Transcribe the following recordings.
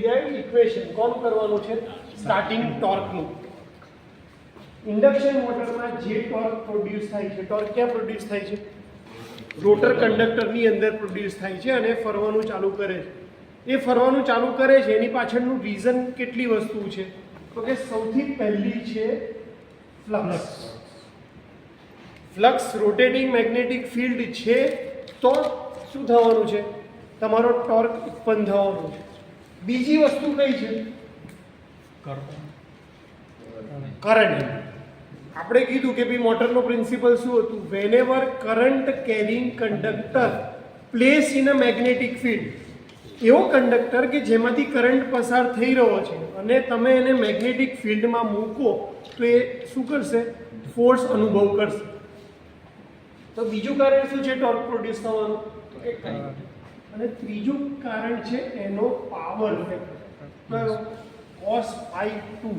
થઈ જાય ઇક્વેશન. કોણ કરવાનું છે? સ્ટાર્ટિંગ ટોર્કનું. ઇન્ડક્શન મોટરમાં જે ટોર્ક પ્રોડ્યુસ થાય છે, ટોર્ક ક્યાં પ્રોડ્યુસ થાય છે? રોટર કંડક્ટરની અંદર પ્રોડ્યુસ થાય છે અને ફરવાનું ચાલુ કરે છે. એ ફરવાનું ચાલુ કરે છે એની પાછળનું રીઝન કેટલી વસ્તુ છે? તો કે સૌથી પહેલી છે flux. Flux rotating magnetic field છે તો શું થવાનું છે? તમારો ટોર્ક ઉત્પન્ન થવાનું છે. બીજી વસ્તુ કઈ છે? કરંટ. આપણે કીધું કે ભાઈ મોટરનો પ્રિન્સિપલ શું હતું? Whenever current carrying conductor place in a magnetic field, એવો કંડક્ટર કે જેમાંથી કરંટ પસાર થઈ રહ્યો છે અને તમે એને મેગ્નેટિક ફિલ્ડમાં મૂકો તો એ શું કરશે? ફોર્સ અનુભવ કરશે. તો બીજું કારણ શું છે ટોર્ક પ્રોડ્યુસ થવાનું? તો કે કરંટ. અને ત્રીજું કારણ છે એનો power factor. cos ∅2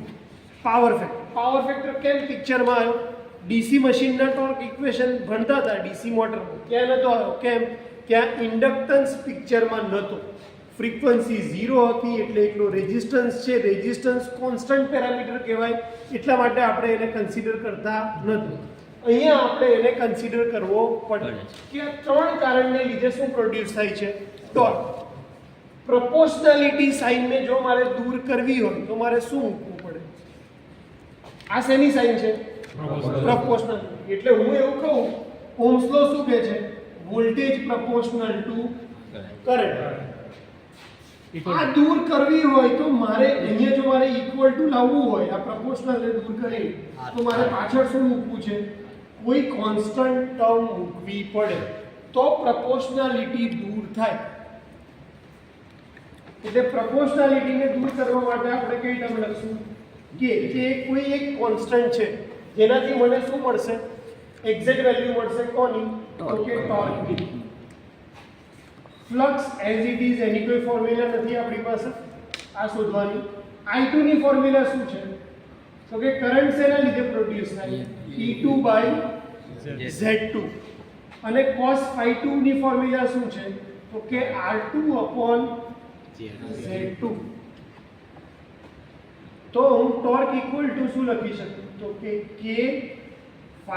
power factor. Power factor કેમ પિક્ચરમાં આવ્યો? ડીસી મશીનના ટોર્ક ઇક્વેશન ભણતા હતા ડીસી મોટરમાં. ક્યાં નહોતો આવ્યો? કેમ? ત્યાં ઇન્ડક્ટન્સ પિક્ચરમાં નહોતો. ફ્રીક્વન્સી 0 હતી એટલે એટલો રેઝિસ્ટન્સ છે. રેઝિસ્ટન્સ કોન્સ્ટન્ટ પેરામીટર કહેવાય, એટલા માટે આપણે એને કન્સિડર કરતા નથી. અહીંયા આપણે એને કન્સિડર કરવો પડે કે આ ત્રણ કારણને લીધે શું પ્રોડ્યુસ થાય છે? ટોર્ક. પ્રોપોર્શનાલિટી સાઇનને જો મારે દૂર કરવી હોય તો મારે શું મૂકવું પડે? આ શેની સાઇન છે? પ્રોપોર્શનાલિટી. એટલે હું એવું કહું, ઓહ્મ્સ લો શું કહે છે? Voltage proportional two current. આ દૂર કરવી હોય તો મારે અહીંયા જો મારે ઇક્વલ ટુ લાવવું હોય, આ પ્રોપોર્શનલ દૂર કરી તો મારે પાછળ શું મૂકવું છે? કોઈ કોન્સ્ટન્ટ ટર્મ મૂકવી પડે તો પ્રોપોર્શનાલિટી દૂર થાય. એટલે પ્રોપોર્શનાલિટીને દૂર કરવા માટે આપણે કઈ ટર્મ લખશું? કે કોઈ એક કોન્સ્ટન્ટ છે જેનાથી મને શું મળશે? એક્ઝેક્ટ વેલ્યુ મળશે. કોની? તો કે ટોર્કની. ફ્લક્સ એઝ ઇટ ઇઝ એની કોઈ ફોર્મ્યુલા નથી આપણી પાસે આ શોધવાની. I2 ની ફોર્મ્યુલા શું છે? તો કે કરંટ શેના લીધે પ્રોડ્યુસ થાય? E2/Z2. અને cos ∅2 ની ફોર્મ્યુલા શું છે? તો કે R2/Z2. તો હું ટોર્ક ઇક્વલ ટુ શું લખી શકું? તો કે K ∅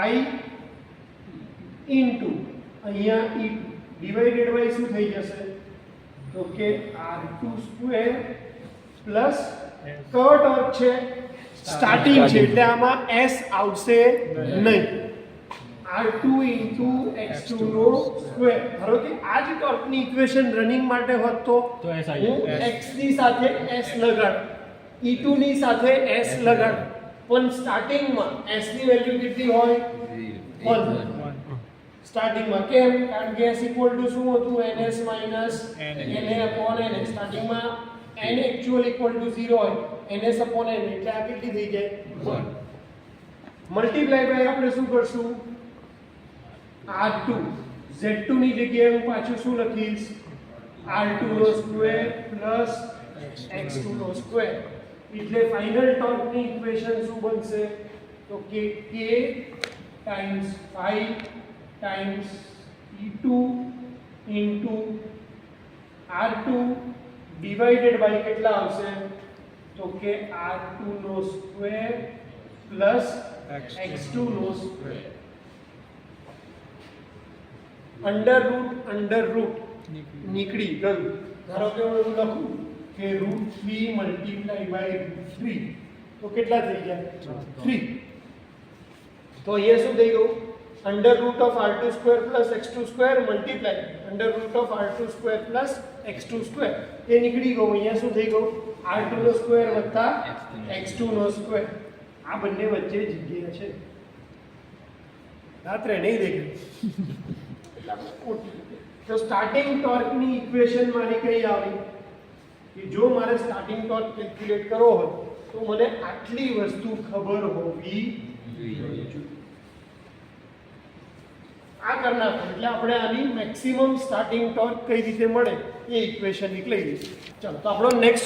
ઇન્ટુ અહીંયા E2 ડિવાઇડેડ બાય શું થઈ જશે? તો કે R2² પ્લસ કયો ટોર્ક છે? સ્ટાર્ટિંગ છે એટલે આમાં S આવશે નહીં. R2 ઇન્ટુ X2 નો સ્ક્વેર. ધારો કે આ જ ટોર્કની ઇક્વેશન રનિંગ માટે હોત તો હું X ની સાથે S લગાડ, E2 ની સાથે S લગાડ, પણ સ્ટાર્ટિંગમાં S ની વેલ્યુ કેટલી હોય? 1 સ્ટાર્ટિંગમાં. કેમ? કારણ કે S ઇક્વલ ટુ શું હતું? NS minus NA upon NS. સ્ટાર્ટિંગમાં N એક્ચ્યુઅલ ઇક્વલ ટુ 0 હોય, NS અપોન N એટલે આ કેટલી થઈ જાય? 1. મલ્ટીપ્લાય બાય આપણે શું કરશું? R2 Z2 ની જગ્યાએ હું પાછું શું લખીશ? R2 નો સ્ક્વેર પ્લસ X2 નો સ્ક્વેર. એટલે ફાઇનલ ટોર્કની ઇક્વેશન શું બનશે? તો કે K times ∅ times E2 into R2 divided by કેટલા આવશે? તો કે R2 નો સ્ક્વેર પ્લસ X2 નો સ્ક્વેર. અંડર રૂટ નીકળી ગયું. ધારો કે હું એવું લખું કે √3 મલ્ટીપ્લાય બાય √3 તો કેટલા થઈ ગયા? 3. તો અહીંયા શું થઈ ગયું? √of R2² plus X2² multiply √of R2² plus X2². એ નીકળી ગયું. અહીંયા શું થઈ ગયું? R2 નો સ્ક્વેર વત્તા X2 નો સ્ક્વેર. આ બંને વચ્ચે જગ્યા છે. રાત્રે નહીં દેખે. તો સ્ટાર્ટિંગ ટોર્કની ઇક્વેશન મારી કઈ આવી? કે જો મારે સ્ટાર્ટિંગ ટોર્ક કેલ્ક્યુલેટ કરવો હોય તો મને આટલી વસ્તુ ખબર હોવી જોઈએ. આ કરી નાખો એટલે આપણે આની મેક્સિમમ સ્ટાર્ટિંગ ટોર્ક કઈ રીતે મળે એ ઇક્વેશન નીકળી ગઈ. ચાલો તો આપણો નેક્સ્ટ